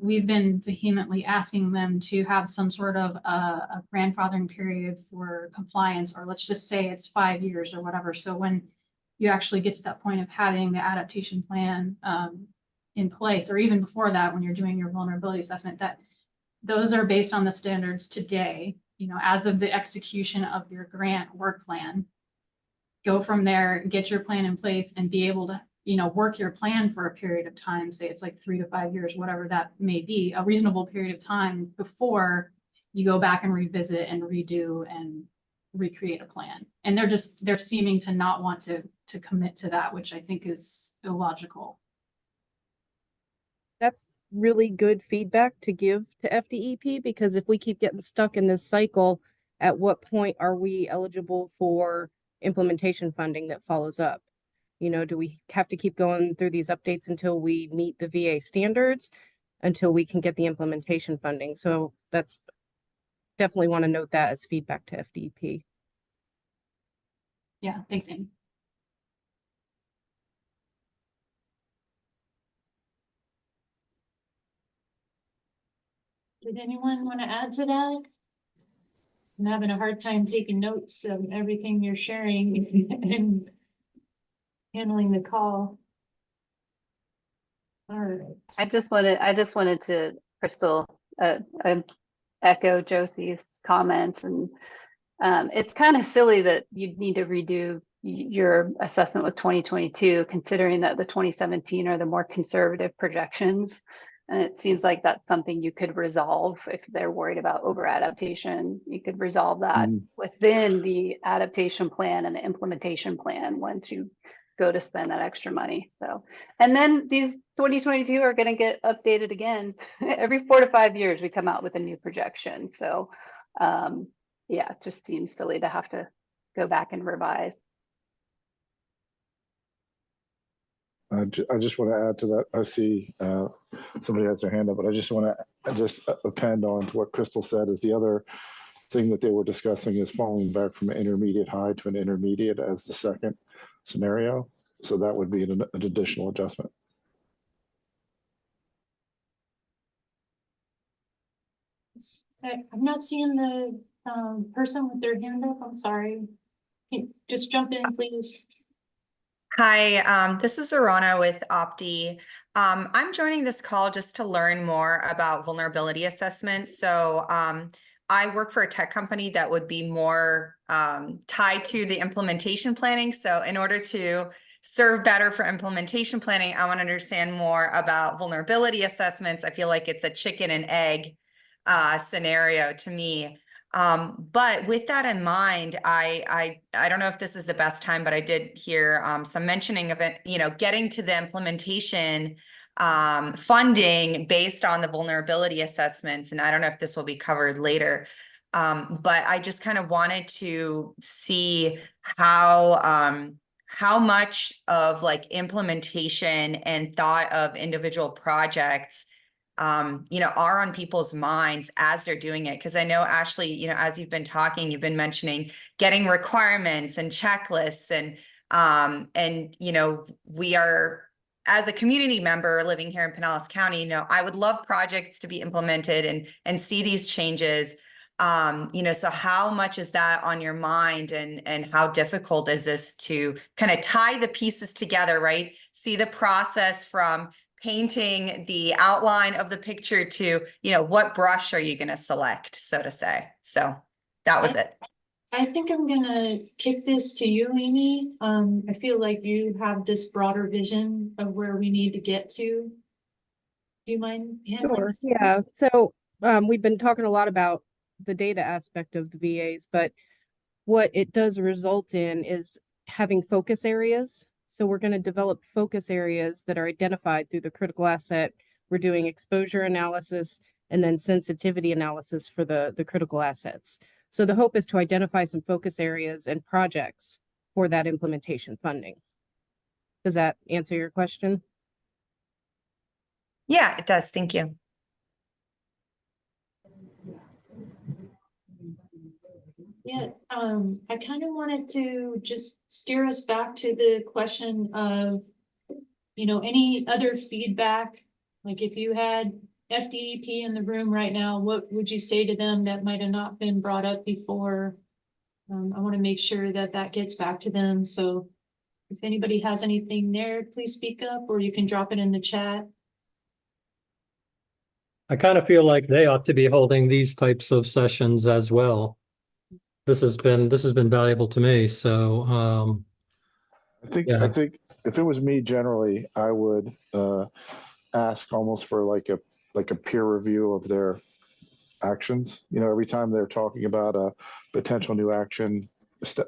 we've been vehemently asking them to have some sort of a grandfathering period for compliance, or let's just say it's 5 years or whatever. So when you actually get to that point of having the adaptation plan in place, or even before that, when you're doing your vulnerability assessment, that those are based on the standards today, you know, as of the execution of your grant work plan. Go from there, get your plan in place, and be able to, you know, work your plan for a period of time, say it's like 3 to 5 years, whatever that may be, a reasonable period of time before you go back and revisit and redo and recreate a plan. And they're seeming to not want to commit to that, which I think is illogical. That's really good feedback to give to FDEP, because if we keep getting stuck in this cycle, at what point are we eligible for implementation funding that follows up? You know, do we have to keep going through these updates until we meet the VA standards, until we can get the implementation funding? So that's definitely want to note that as feedback to FDEP. Yeah, thanks, Amy. Did anyone want to add to that? I'm having a hard time taking notes of everything you're sharing. And handling the call. All right. I just wanted to, Crystal, echo Josie's comments, and it's kind of silly that you'd need to redo your assessment with 2022, considering that the 2017 are the more conservative projections. And it seems like that's something you could resolve if they're worried about over adaptation. You could resolve that within the adaptation plan and the implementation plan once you go to spend that extra money. So, and then these 2022 are going to get updated again. Every 4 to 5 years, we come out with a new projection. So, yeah, it just seems silly to have to go back and revise. I just want to add to that. I see somebody has their hand up, but I just want to append on to what Crystal said. Is the other thing that they were discussing is falling back from an intermediate high to an intermediate as the second scenario. So that would be an additional adjustment. I'm not seeing the person with their hand up. I'm sorry. Just jump in, please. Hi, this is Arana with Opti. I'm joining this call just to learn more about vulnerability assessments. So I work for a tech company that would be more tied to the implementation planning. So in order to serve better for implementation planning, I want to understand more about vulnerability assessments. I feel like it's a chicken and egg scenario to me. But with that in mind, I don't know if this is the best time, but I did hear some mentioning of it, getting to the implementation funding based on the vulnerability assessments. And I don't know if this will be covered later. But I just kind of wanted to see how much of like implementation and thought of individual projects are on people's minds as they're doing it. Because I know, Ashley, as you've been talking, you've been mentioning getting requirements and checklists and we are, as a community member living here in Pinellas County, I would love projects to be implemented and see these changes. So how much is that on your mind and how difficult is this to kind of tie the pieces together, right? See the process from painting the outline of the picture to, what brush are you going to select, so to say. So that was it. I think I'm going to kick this to you, Amy. I feel like you have this broader vision of where we need to get to. Do you mind handling Sure. this? Yeah. So we've been talking a lot about the data aspect of the VAs, but what it does result in is having focus areas. So we're going to develop focus areas that are identified through the critical asset. We're doing exposure analysis and then sensitivity analysis for the critical assets. So the hope is to identify some focus areas and projects for that implementation funding. Does that answer your question? Yeah, it does. Thank you. Yeah, I kind of wanted to just steer us back to the question of, any other feedback, like if you had FDEP in the room right now, what would you say to them that might have not been brought up before? I want to make sure that that gets back to them. So if anybody has anything there, please speak up, or you can drop it in the chat. I kind of feel like they ought to be holding these types of sessions as well. This has been valuable to me. So I think if it was me, generally, I would ask almost for like a peer review of their actions. Every time they're talking about a potential new action,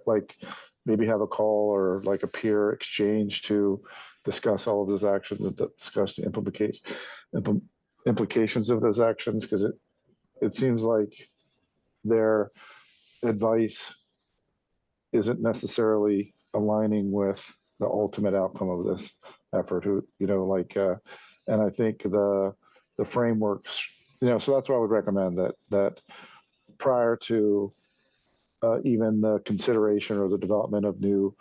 like maybe have a call or like a peer exchange to discuss all of those actions and discuss the implications of those actions, because it seems like their advice isn't necessarily aligning with the ultimate outcome of this effort. And I think the frameworks, so that's why I would recommend that prior to even the consideration or the development of new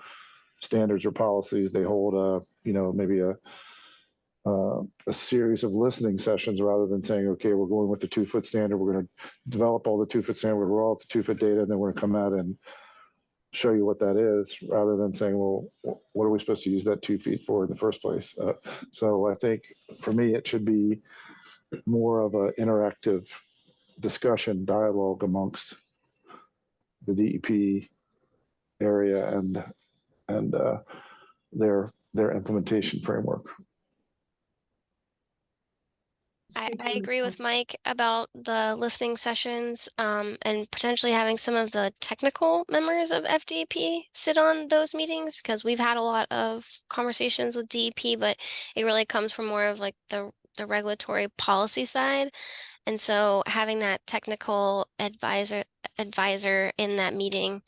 standards or policies, they hold maybe a series of listening sessions rather than saying, okay, we're going with the 2-foot standard. We're going to develop all the 2-foot standard. We're all at the 2-foot data, and then we're going to come out and show you what that is rather than saying, well, what are we supposed to use that 2 feet for in the first place? So I think for me, it should be more of an interactive discussion, dialogue amongst the DEP area and their implementation framework. I agree with Mike about the listening sessions, and potentially having some of the technical members of FDEP sit on those meetings, because we've had a lot of conversations with DEP, but it really comes from more of like the regulatory policy side. And so having that technical advisor in that meeting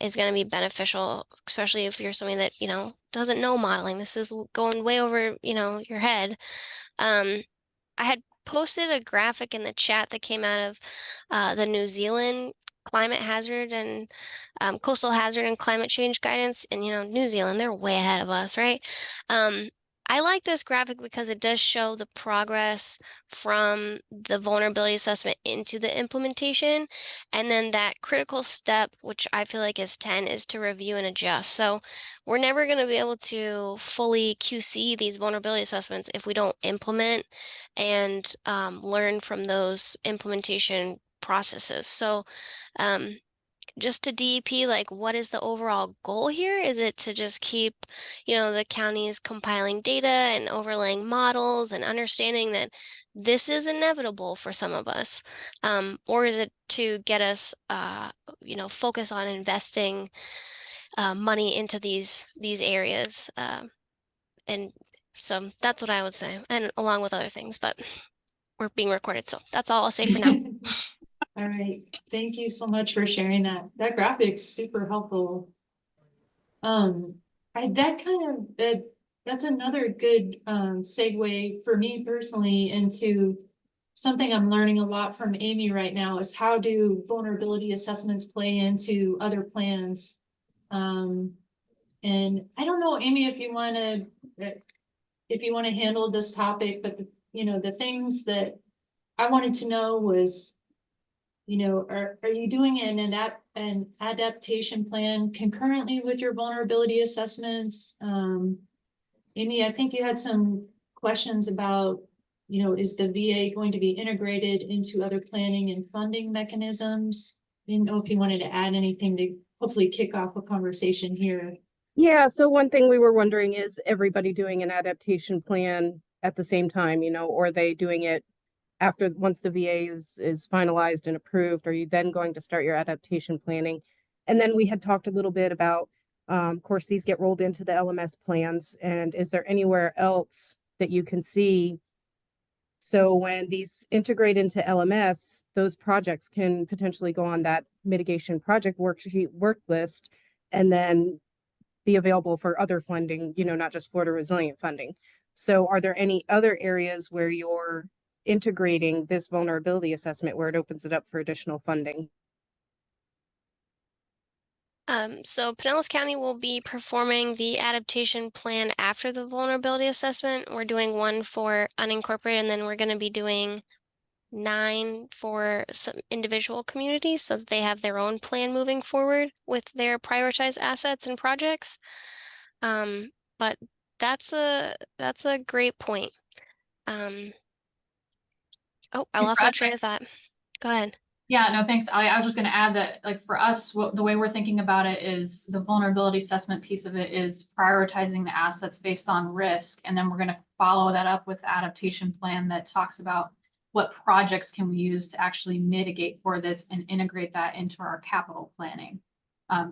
is going to be beneficial, especially if you're somebody that, you know, doesn't know modeling. This is going way over, you know, your head. I had posted a graphic in the chat that came out of the New Zealand climate hazard and coastal hazard and climate change guidance. And, you know, New Zealand, they're way ahead of us, right? I like this graphic because it does show the progress from the vulnerability assessment into the implementation. And then that critical step, which I feel like is 10, is to review and adjust. So we're never going to be able to fully QC these vulnerability assessments if we don't implement and learn from those implementation processes. So just to DEP, like, what is the overall goal here? Is it to just keep, you know, the counties compiling data and overlaying models and understanding that this is inevitable for some of us? Or is it to get us, you know, focus on investing money into these areas? And so that's what I would say, and along with other things, but we're being recorded, so that's all I'll say for now. All right, thank you so much for sharing that. That graphic's super helpful. That's another good segue for me personally into something I'm learning a lot from Amy right now is how do vulnerability assessments play into other plans? And I don't know, Amy, if you want to handle this topic, but you know, the things that I wanted to know was, you know, are you doing an adaptation plan concurrently with your vulnerability assessments? Amy, I think you had some questions about, you know, is the VA going to be integrated into other planning and funding mechanisms? I didn't know if you wanted to add anything to hopefully kick off a conversation here. Yeah, so one thing we were wondering is everybody doing an adaptation plan at the same time, you know, or are they doing it after once the VA is finalized and approved? Are you then going to start your adaptation planning? And then we had talked a little bit about, of course, these get rolled into the LMS plans. And is there anywhere else that you can see? So when these integrate into LMS, those projects can potentially go on that mitigation project worksheet work list and then be available for other funding, you know, not just Florida Resilient funding. So are there any other areas where you're integrating this vulnerability assessment where it opens it up for additional funding? So Pinellas County will be performing the adaptation plan after the vulnerability assessment. We're doing one for unincorporated, and then we're going to be doing 9 for some individual communities so that they have their own plan moving forward with their prioritized assets and projects. But that's a great point. Oh, I lost my train of thought. Go ahead. Yeah, no, thanks. I was just going to add that, like, for us, the way we're thinking about it is the vulnerability assessment piece of it is prioritizing the assets based on risk. And then we're going to follow that up with the adaptation plan that talks about what projects can we use to actually mitigate for this and integrate that into our capital planning,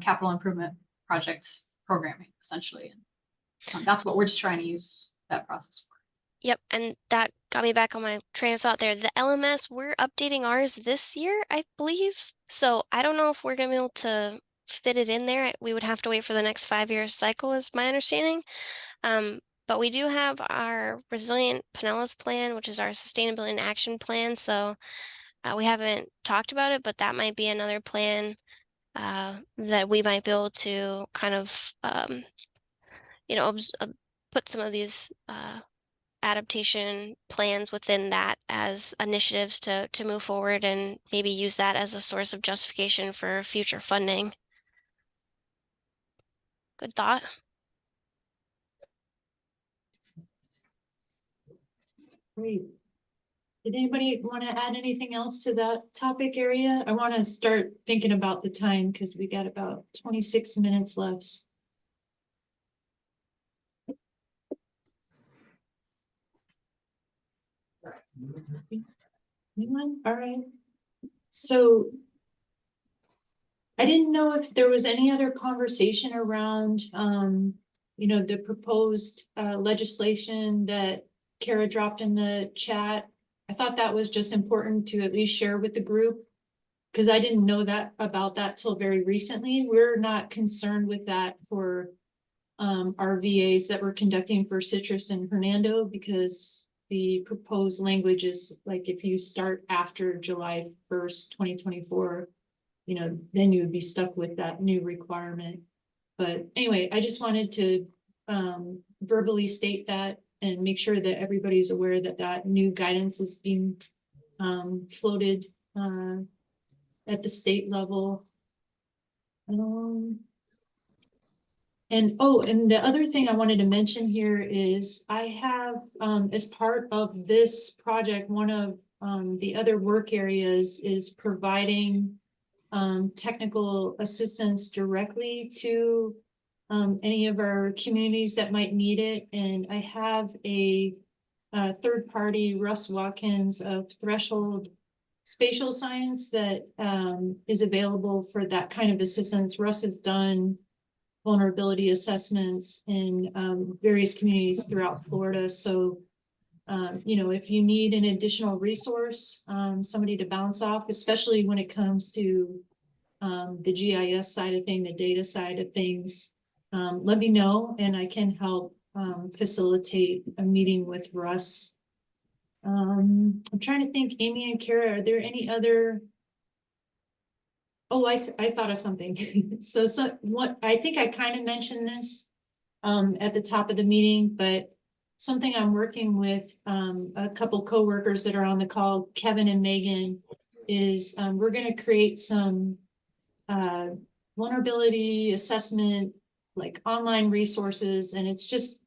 capital improvement project programming, essentially. And that's what we're just trying to use that process for. Yep, and that got me back on my train of thought there. The LMS, we're updating ours this year, I believe. So I don't know if we're going to be able to fit it in there. We would have to wait for the next 5-year cycle, is my understanding. But we do have our Resilient Pinellas plan, which is our sustainability and action plan. So we haven't talked about it, but that might be another plan that we might be able to kind of, you know, put some of these adaptation plans within that as initiatives to move forward and maybe use that as a source of justification for future funding. good thought. Great. Did anybody want to add anything else to that topic area? I want to start thinking about the time because we got about 26 minutes left. Anyone? All right. So I didn't know if there was any other conversation around, the proposed legislation that Kara dropped in the chat. I thought that was just important to at least share with the group because I didn't know that about that till very recently. We're not concerned with that for our VAs that we're conducting for Citrus and Hernando because the proposed language is like if you start after July 1st, 2024, then you would be stuck with that new requirement. But anyway, I just wanted to verbally state that and make sure that everybody's aware that that new guidance is being floated at the state level. And the other thing I wanted to mention here is I have, as part of this project, one of the other work areas is providing technical assistance directly to any of our communities that might need it. And I have a third party, Russ Watkins of Threshold Spatial Science, that is available for that kind of assistance. Russ has done vulnerability assessments in various communities throughout Florida. So, if you need an additional resource, somebody to bounce off, especially when it comes to the GIS side of things, the data side of things, let me know and I can help facilitate a meeting with Russ. I'm trying to think, Amy and Kara, are there any other? Oh, I thought of something. So what I think I kind of mentioned this at the top of the meeting, but something I'm working with a couple coworkers that are on the call, Kevin and Megan, is we're going to create some vulnerability assessment, like online resources, and it's just,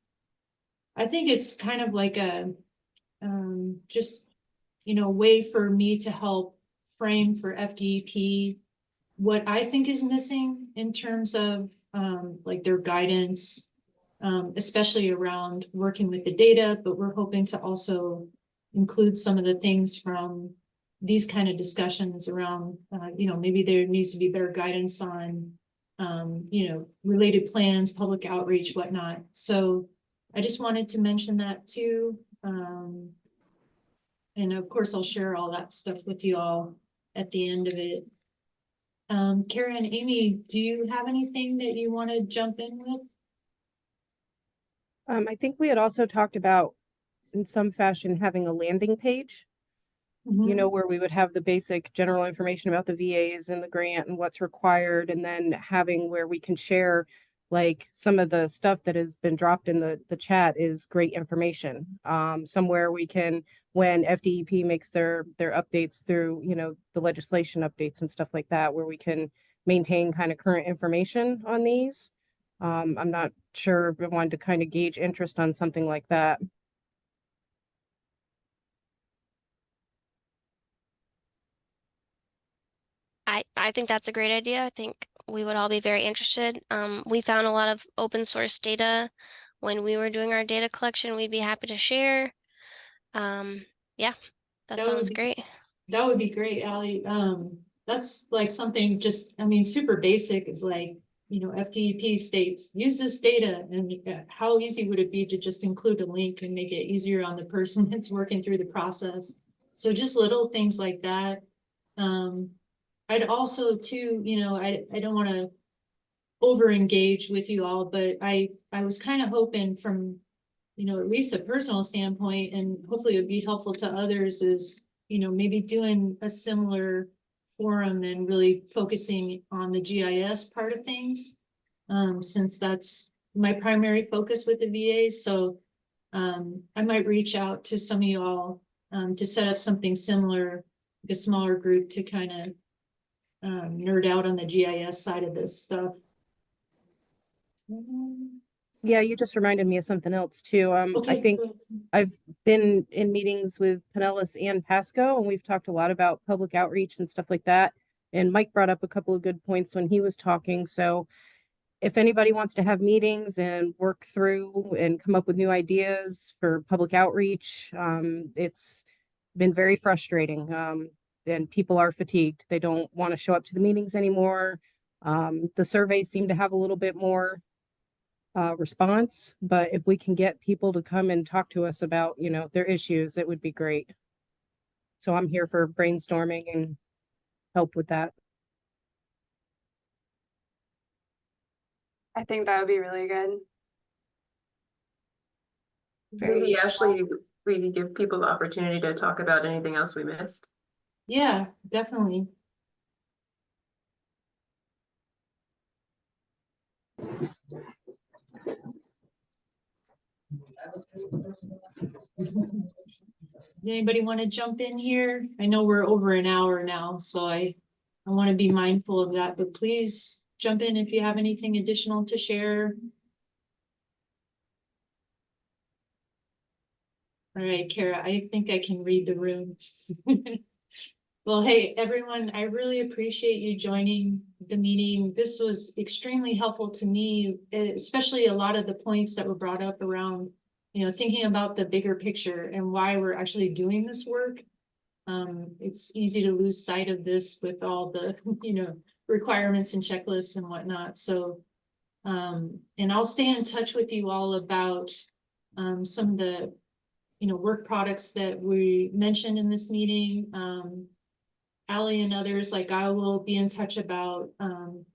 I think it's kind of like a just way for me to help frame for FDEP what I think is missing in terms of like their guidance, especially around working with the data, but we're hoping to also include some of the things from these kind of discussions around, maybe there needs to be better guidance on, related plans, public outreach, whatnot. So I just wanted to mention that too. And of course, I'll share all that stuff with you all at the end of it. Kara and Amy, do you have anything that you want to jump in with? I think we had also talked about in some fashion having a landing page, where we would have the basic general information about the VAs and the grant and what's required, and then having where we can share like some of the stuff that has been dropped in the chat is great information. Somewhere we can, when FDEP makes their updates through, the legislation updates and stuff like that, where we can maintain kind of current information on these. I'm not sure, but wanted to kind of gauge interest on something like that. I think that's a great idea. I think we would all be very interested. We found a lot of open source data when we were doing our data collection. We'd be happy to share. Yeah, that sounds great. That would be great, Allie. That's like something just, super basic is like, FDEP states, use this data, and how easy would it be to just include a link and make it easier on the person that's working through the process? So just little things like that. I'd also too, I don't want to over engage with you all, but I was kind of hoping from, at least a personal standpoint, and hopefully it would be helpful to others, is, maybe doing a similar forum and really focusing on the GIS part of things, since that's my primary focus with the VAs. So I might reach out to some of you all to set up something similar, a smaller group to kind of nerd out on the GIS side of this stuff. Yeah, you just reminded me of something else too. I Okay, think good. I've been in meetings with Pinellas and Pasco, and we've talked a lot about public outreach and stuff like that. And Mike brought up a couple of good points when he was talking. So if anybody wants to have meetings and work through and come up with new ideas for public outreach, it's been very frustrating. And people are fatigued. They don't want to show up to the meetings anymore. The surveys seem to have a little bit more response, but if we can get people to come and talk to us about, their issues, it would be great. So I'm here for brainstorming and help with that. I think that would be really good. Maybe Ashley, we could give people the opportunity to talk about anything else we missed. Yeah, definitely. Anybody want to jump in here? I know we're over an hour now, so I want to be mindful of that, but please jump in if you have anything additional to share. All right, Kara, I think I can read the room. Well, hey, everyone, I really appreciate you joining the meeting. This was extremely helpful to me, especially a lot of the points that were brought up around, thinking about the bigger picture and why we're actually doing this work. It's easy to lose sight of this with all the, requirements and checklists and whatnot. So, and I'll stay in touch with you all about some of the, work products that we mentioned in this meeting. Allie and others, like I will be in touch about,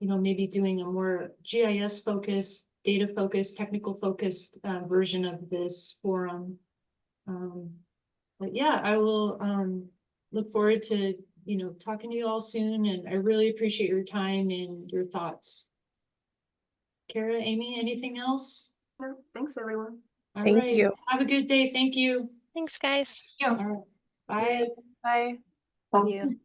maybe doing a more GIS focused, data focused, technical focused version of this forum. But yeah, I will look forward to, talking to you all soon, and I really appreciate your time and your thoughts. Kara, Amy, anything else? No, thanks everyone. All Thank right. you. Have a good day. Thank you. Thanks, guys. All right. Bye. Bye. Thank you.